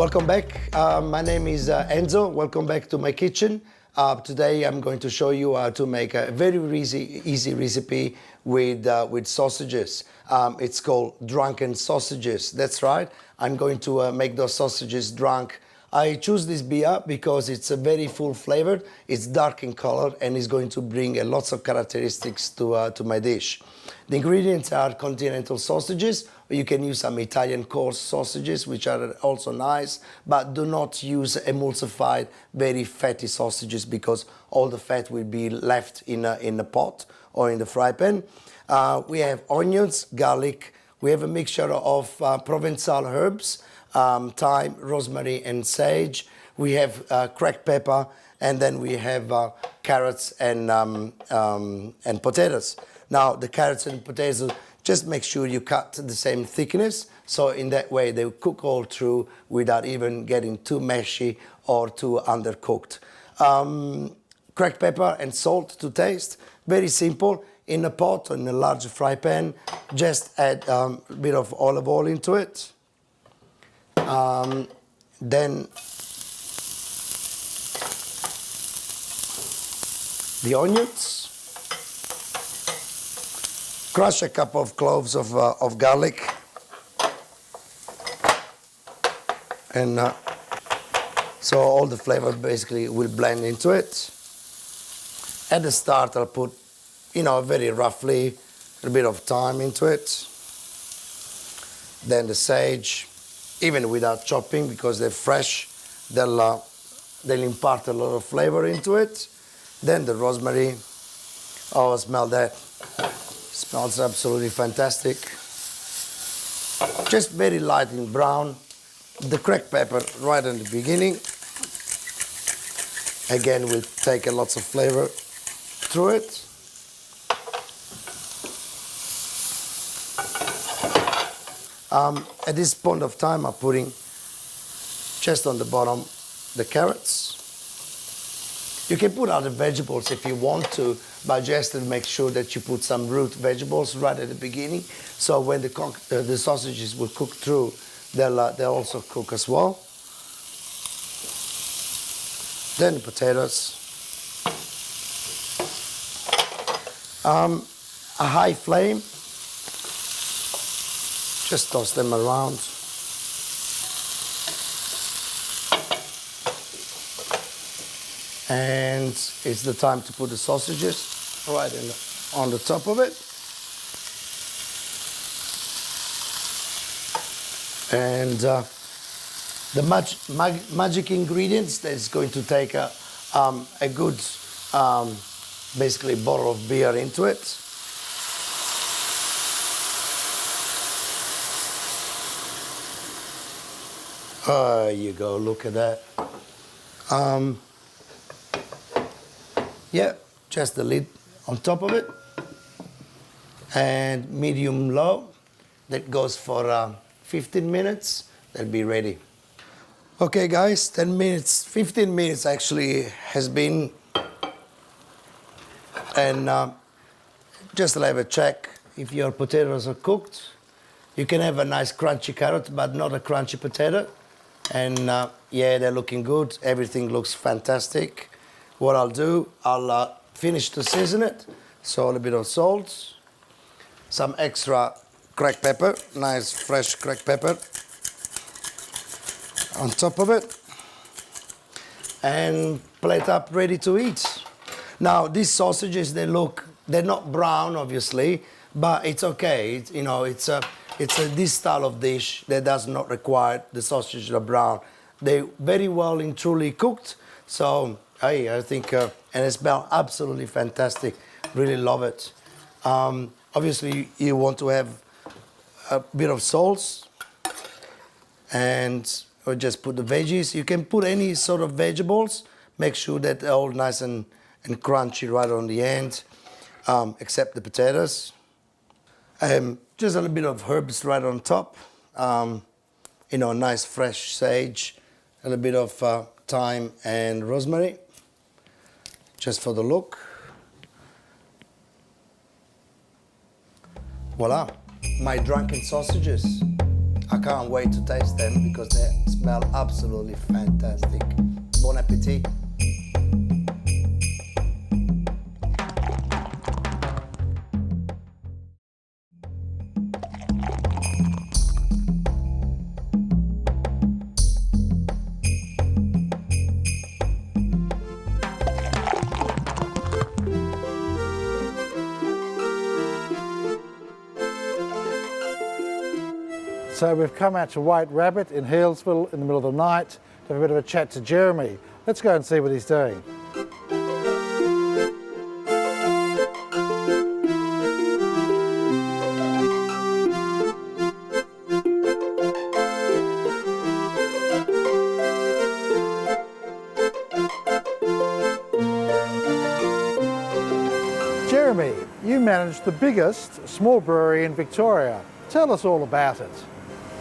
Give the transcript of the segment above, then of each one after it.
Welcome back. My name is Enzo. Welcome back to my kitchen. Today I'm going to show you how to make a very easy recipe with sausages. It's called drunken sausages. That's right. I'm going to make those sausages drunk. I choose this beer because it's a very full flavored. It's dark in color and is going to bring lots of characteristics to my dish. The ingredients are continental sausages. You can use some Italian coarse sausages, which are also nice, but do not use emulsified, very fatty sausages because all the fat will be left in the pot or in the fry pan. We have onions, garlic. We have a mixture of Provençal herbs, thyme, rosemary, and sage. We have cracked pepper, and then we have carrots and potatoes. Now, the carrots and potatoes, just make sure you cut the same thickness, so in that way they cook all through without even getting too mushy or too undercooked. Cracked pepper and salt to taste, very simple. In a pot or in a large fry pan, just add a bit of olive oil into it. Then the onions. Crush a couple of cloves of garlic, and so all the flavor basically will blend into it. At the start, I'll put, very roughly a bit of thyme into it. Then the sage, even without chopping, because they're fresh, they'll impart a lot of flavor into it. Then the rosemary. Oh, smell that. Smells absolutely fantastic. Just very light in brown. The cracked pepper right in the beginning. Again, will take a lots of flavor through it. At this point of time, I'm putting just on the bottom the carrots. You can put other vegetables if you want to, but just to make sure that you put some root vegetables right at the beginning, so when the sausages will cook through, they'll also cook as well. Then the potatoes. A high flame. Just toss them around. And it's the time to put the sausages right on the top of it. And the magic ingredients that is going to take a good, basically bottle of beer into it. There you go, look at that. Yeah, just the lid on top of it, and medium low. That goes for 15 minutes. They'll be ready. Okay, guys, 10 minutes, 15 minutes actually has been, and just have a check if your potatoes are cooked. You can have a nice crunchy carrot, but not a crunchy potato. And yeah, they're looking good. Everything looks fantastic. What I'll do, I'll finish to season it. So a little bit of salt, some extra cracked pepper, nice fresh cracked pepper on top of it, and plate up ready to eat. Now these sausages, they're not brown obviously, but it's okay. It's this style of dish that does not require the sausages are brown. They're very well and truly cooked. So I think, and it smells absolutely fantastic. Really love it. Obviously, you want to have a bit of salt, and or just put the veggies. You can put any sort of vegetables. Make sure that they're all nice and crunchy right on the end, except the potatoes. Just a little bit of herbs right on top. Nice fresh sage, a little bit of thyme and rosemary, just for the look. Voila, my drunken sausages. I can't wait to taste them because they smell absolutely fantastic. Bon appetit. So we've come out to White Rabbit in Healesville in the middle of the night to have a bit of a chat to Jeremy. Let's go and see what he's doing. Jeremy, you manage the biggest small brewery in Victoria. Tell us all about it.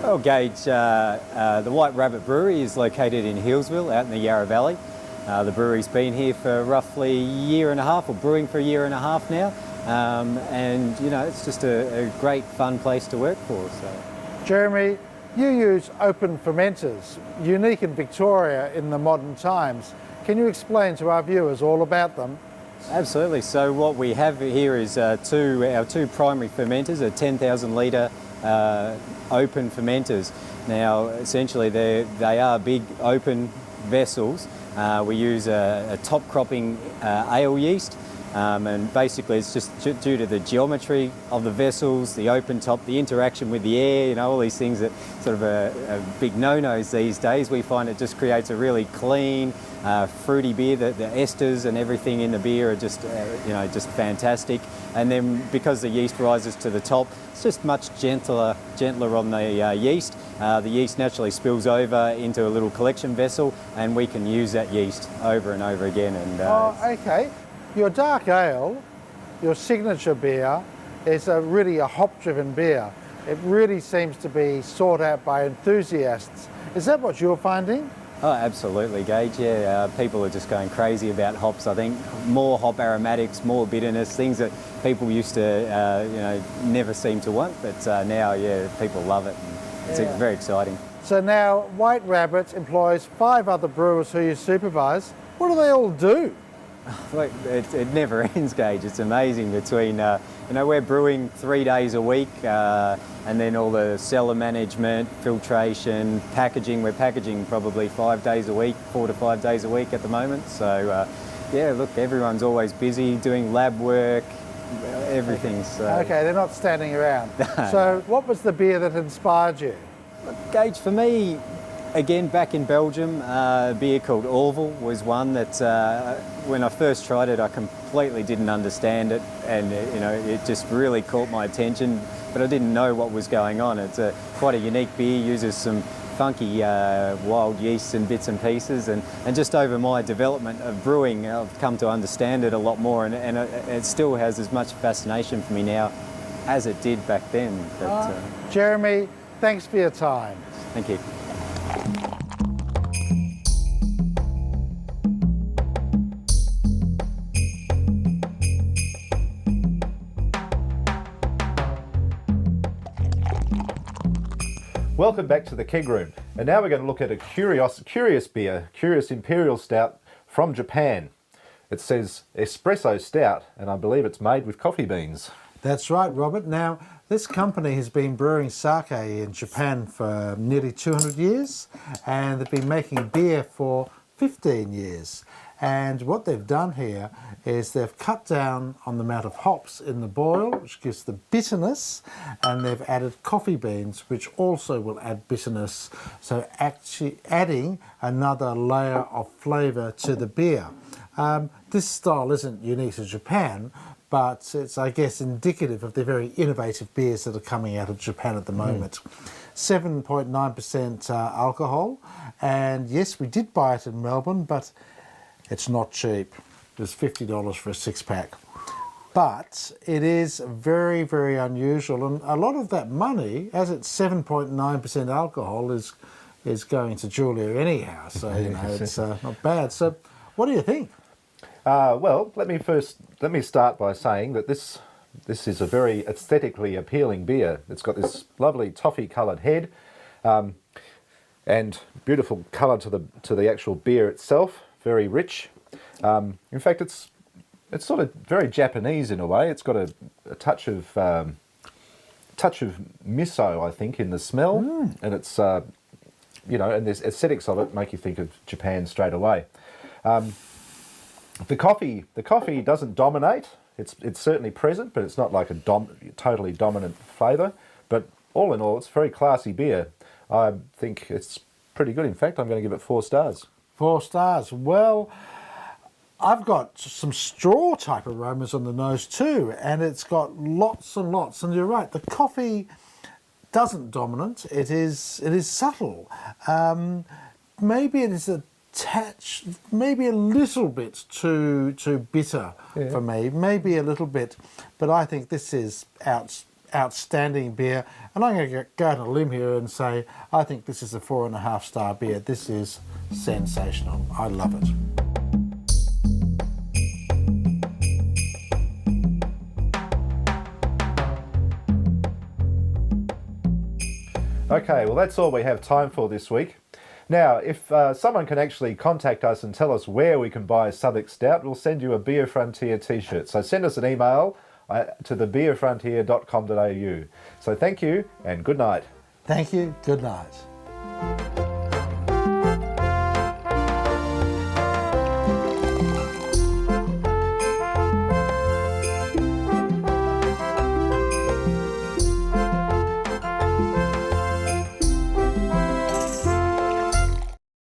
Well, Gage, the White Rabbit Brewery is located in Healesville, out in the Yarra Valley. The brewery's been here for roughly a year and a half, or brewing for a year and a half now. And, you know, it's just a great, fun place to work for. So. Jeremy, you use open fermenters, unique in Victoria in the modern times. Can you explain to our viewers all about them? Absolutely. So what we have here is our two primary fermenters, a 10,000 litre open fermenters. Now, essentially, they are big open vessels. We use a top cropping ale yeast, and basically it's just due to the geometry of the vessels, the open top, the interaction with the air, you know, all these things that sort of a big no-nos these days. We find it just creates a really clean, fruity beer. The esters and everything in the beer are just, you know, just fantastic. And then because the yeast rises to the top, it's just much gentler on the yeast. The yeast naturally spills over into a little collection vessel, and we can use that yeast over and over again. And okay. Your dark ale, your signature beer, is really a hop-driven beer. It really seems to be sought out by enthusiasts. Is that what you're finding? Oh, absolutely, Gage. Yeah, people are just going crazy about hops. I think more hop aromatics, more bitterness, things that people used to, you know, never seem to want. But now, yeah, people love it. And it's very exciting. So now, White Rabbit employs 5 other brewers who you supervise. What do they all do? Look, it never ends, Gage. It's amazing. Between, you know, we're brewing 3 days a week, and then all the cellar management, filtration, packaging. We're packaging probably 5 days a week, 4 to 5 days a week at the moment. So, yeah, look, everyone's always busy doing lab work, everything. So. Okay, they're not standing around. So, what was the beer that inspired you? Look, Gage, for me, again, back in Belgium, a beer called Orville was one that when I first tried it, I completely didn't understand it, and you know, it just really caught my attention, but I didn't know what was going on. It's quite a unique beer, uses some funky wild yeasts and bits and pieces, and just over my development of brewing, I've come to understand it a lot more, and it still has as much fascination for me now as it did back then. But, Jeremy, thanks for your time. Thank you. Welcome back to the Keg Room, and now we're going to look at a curious beer, Curious Imperial Stout from Japan. It says espresso stout, and I believe it's made with coffee beans. That's right, Robert. Now, this company has been brewing sake in Japan for nearly 200 years, and they've been making beer for 15 years. And what they've done here is they've cut down on the amount of hops in the boil, which gives the bitterness, and they've added coffee beans, which also will add bitterness. So actually adding another layer of flavour to the beer. This style isn't unique to Japan, but it's, I guess, indicative of the very innovative beers that are coming out of Japan at the moment. 7.9% alcohol, and yes, we did buy it in Melbourne, but it's not cheap. It's $50 for a 6-pack. But it is very, very unusual, and a lot of that money, as it's 7.9% alcohol, is going to Julia anyhow, so you know, it's not bad. So what do you think? Well, let me start by saying that this is a very aesthetically appealing beer. It's got this lovely toffee-coloured head. And beautiful colour to the actual beer itself, very rich. In fact, it's sort of very Japanese in a way. It's got a touch of miso, I think, in the smell, and it's you know, and the aesthetics of it make you think of Japan straight away. The coffee doesn't dominate. It's certainly present, but it's not like a totally dominant flavour. But all in all, it's a very classy beer. I think it's pretty good. In fact, I'm going to give it 4 stars. 4 stars. Well, I've got some straw type aromas on the nose too, and it's got lots and lots. And you're right, the coffee doesn't dominant. It is subtle. Maybe it is a touch, maybe a little bit too bitter for me. Maybe a little bit, but I think this is outstanding beer. And I'm going to go on a limb here and say I think this is a 4.5 star beer. This is sensational. I love it. Okay, well that's all we have time for this week. Now, if someone can actually contact us and tell us where we can buy a Southwark Stout, we'll send you a Beer Frontier t-shirt. So send us an email to thebeerfrontier.com.au. So thank you and good night. Thank you. Good night.